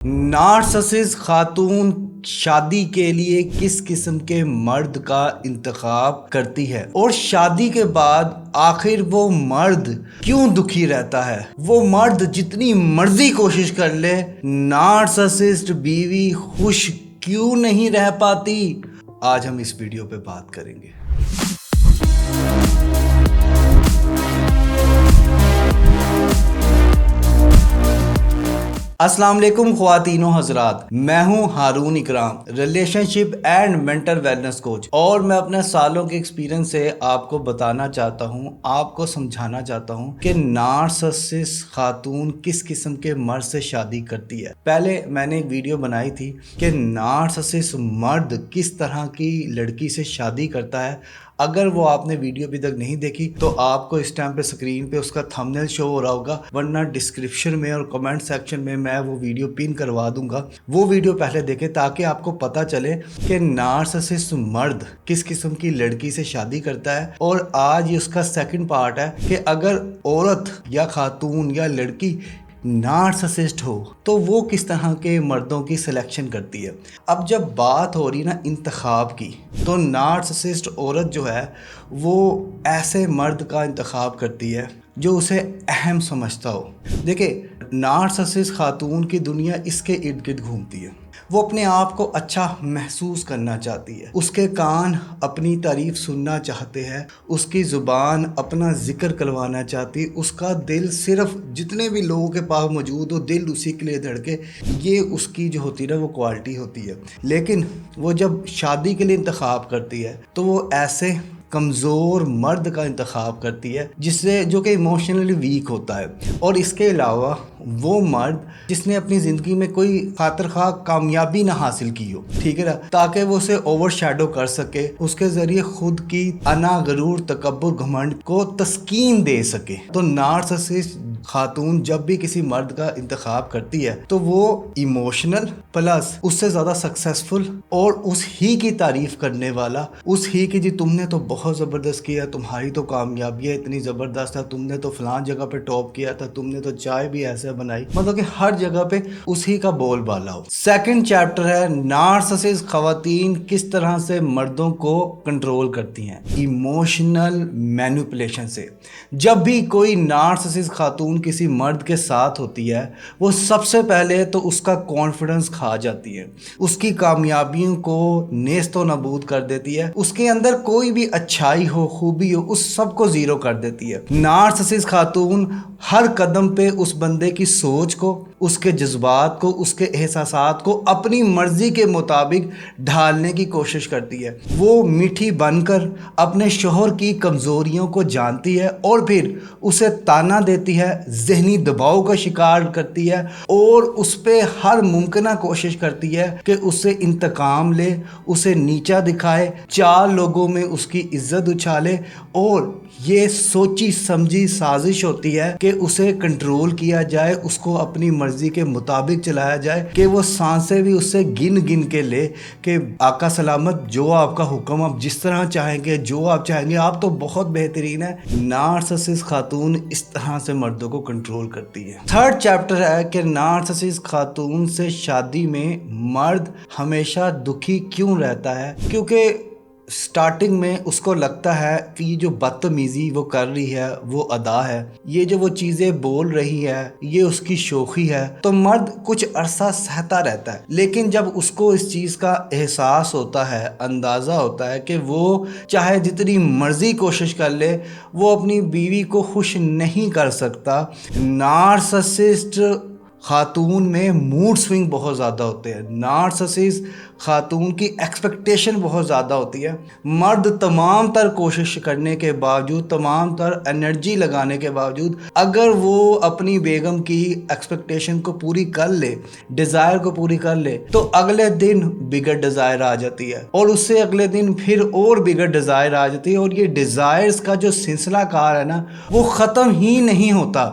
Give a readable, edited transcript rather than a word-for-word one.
Narcissist خاتون شادی کے لیے کس قسم کے مرد کا انتخاب کرتی ہے اور شادی کے بعد آخر وہ مرد کیوں دکھی رہتا ہے؟ وہ مرد جتنی مرضی کوشش کر لے نارسسسٹ بیوی خوش کیوں نہیں رہ پاتی؟ آج ہم اس ویڈیو پہ بات کریں گے۔ السلام علیکم خواتین و حضرات، میں ہوں Haroon Ikram, relationship and mental wellness coach, اور میں اپنے سالوں کے ایکسپیرینس سے آپ کو بتانا چاہتا ہوں، آپ کو سمجھانا چاہتا ہوں کہ نارسسسٹ خاتون کس قسم کے مرد سے شادی کرتی ہے۔ پہلے میں نے ایک ویڈیو بنائی تھی کہ نارسسسٹ مرد کس طرح کی لڑکی سے شادی کرتا ہے۔ اگر وہ آپ نے ویڈیو ابھی تک نہیں دیکھی تو آپ کو اس ٹائم پہ اسکرین پہ اس کا تھمبنیل شو ہو رہا ہوگا، ورنہ ڈسکرپشن میں اور کمنٹ سیکشن میں وہ ویڈیو پن کروا دوں گا۔ وہ ویڈیو پہلے دیکھیں تاکہ آپ کو پتہ چلے کہ نارسسسٹ مرد کس قسم کی لڑکی سے شادی کرتا ہے۔ اور آج یہ اس کا سیکنڈ پارٹ ہے کہ اگر عورت یا خاتون یا لڑکی نارسسسٹ ہو تو وہ کس طرح کے مردوں کی سلیکشن کرتی ہے۔ اب جب بات ہو رہی نا انتخاب کی، تو نارسسسٹ عورت جو ہے وہ ایسے مرد کا انتخاب کرتی ہے جو اسے اہم سمجھتا ہو۔ دیکھیں، نارسسسٹ خاتون کی دنیا اس کے ارد گرد گھومتی ہے۔ وہ اپنے آپ کو اچھا محسوس کرنا چاہتی ہے، اس کے کان اپنی تعریف سننا چاہتے ہیں، اس کی زبان اپنا ذکر کروانا چاہتی، اس کا دل صرف جتنے بھی لوگوں کے پاس موجود ہو دل اسی کے لیے دھڑکے، یہ اس کی جو ہوتی ہے نا وہ کوالٹی ہوتی ہے۔ لیکن وہ جب شادی کے لیے انتخاب کرتی ہے تو وہ ایسے کمزور مرد کا انتخاب کرتی ہے جو کہ ایموشنلی ویک ہوتا ہے، اور اس کے علاوہ وہ مرد جس نے اپنی زندگی میں کوئی خاطر خواہ کامیابی نہ حاصل کی ہو، ٹھیک ہے نا، تاکہ وہ اسے اوور شیڈو کر سکے، اس کے ذریعے خود کی انا، غرور، تکبر، گھمنڈ کو تسکین دے سکے۔ تو نارسسسٹ خاتون جب بھی کسی مرد کا انتخاب کرتی ہے تو وہ ایموشنل پلس اس سے زیادہ سکسیسفل اور اس ہی کی تعریف کرنے والا، اس ہی کی جی تم نے تو بہت زبردست کیا، تمہاری تو کامیابیاں اتنی زبردست ہے، تم نے تو فلان جگہ پہ ٹاپ کیا تھا، تم نے تو چائے بھی ایسے بنائی، مطلب کہ ہر جگہ پہ اس ہی کا بول بالا ہو۔ سیکنڈ چیپٹر ہے نارسسسٹ خواتین کس طرح سے مردوں کو کنٹرول کرتی ہیں، ایموشنل مینیپولیشن سے۔ جب بھی کوئی نارسسسٹ خاتون کسی مرد کے ساتھ ہوتی ہے وہ سب سے پہلے تو اس کا کانفیڈنس کھا جاتی ہے، اس کی کامیابیوں کو نیست و نابود کر دیتی ہے، اس کے اندر کوئی بھی اچھائی ہو، خوبی ہو، اس سب کو زیرو کر دیتی ہے۔ نارسسسٹ خاتون ہر قدم پہ اس بندے کی سوچ کو، اس کے جذبات کو، اس کے احساسات کو اپنی مرضی کے مطابق ڈھالنے کی کوشش کرتی ہے۔ وہ میٹھی بن کر اپنے شوہر کی کمزوریوں کو جانتی ہے اور پھر اسے تانا دیتی ہے، ذہنی دباؤ کا شکار کرتی ہے اور اس پہ ہر ممکنہ کوشش کرتی ہے کہ اس سے انتقام لے، اسے نیچا دکھائے، چار لوگوں میں اس کی عزت اچھالے، اور یہ سوچی سمجھی سازش ہوتی ہے کہ اسے کنٹرول کیا جائے، اس کو اپنی مرضی کے مطابق چلایا جائے، کہ وہ سانسیں بھی اس سے گن گن کے لے کہ آقا سلامت، جو آپ کا حکم، آپ جس طرح چاہیں گے، جو آپ چاہیں گے، آپ تو بہت بہترین ہے۔ نارسسسٹ خاتون اس طرح سے مردوں کو کنٹرول کرتی ہے۔ تھرڈ چیپٹر ہے کہ نارسسسٹ خاتون سے شادی میں مرد ہمیشہ دکھی کیوں رہتا ہے؟ کیونکہ سٹارٹنگ میں اس کو لگتا ہے کہ یہ جو بدتمیزی وہ کر رہی ہے وہ ادا ہے، یہ جو وہ چیزیں بول رہی ہے یہ اس کی شوخی ہے، تو مرد کچھ عرصہ سہتا رہتا ہے۔ لیکن جب اس کو اس چیز کا احساس ہوتا ہے، اندازہ ہوتا ہے کہ وہ چاہے جتنی مرضی کوشش کر لے وہ اپنی بیوی کو خوش نہیں کر سکتا۔ نارسسسٹ خاتون میں موڈ سوئنگ بہت زیادہ ہوتے ہیں، نارسسسٹ خاتون کی ایکسپیکٹیشن بہت زیادہ ہوتی ہے۔ مرد تمام تر کوشش کرنے کے باوجود، تمام تر انرجی لگانے کے باوجود، اگر وہ اپنی بیگم کی ایکسپیکٹیشن کو پوری کر لے، ڈیزائر کو پوری کر لے، تو اگلے دن بگر ڈیزائر آ جاتی ہے، اور اس سے اگلے دن پھر اور بگر ڈیزائر آ جاتی ہے، اور یہ ڈیزائرز کا جو سلسلہ کار ہے نا وہ ختم ہی نہیں ہوتا۔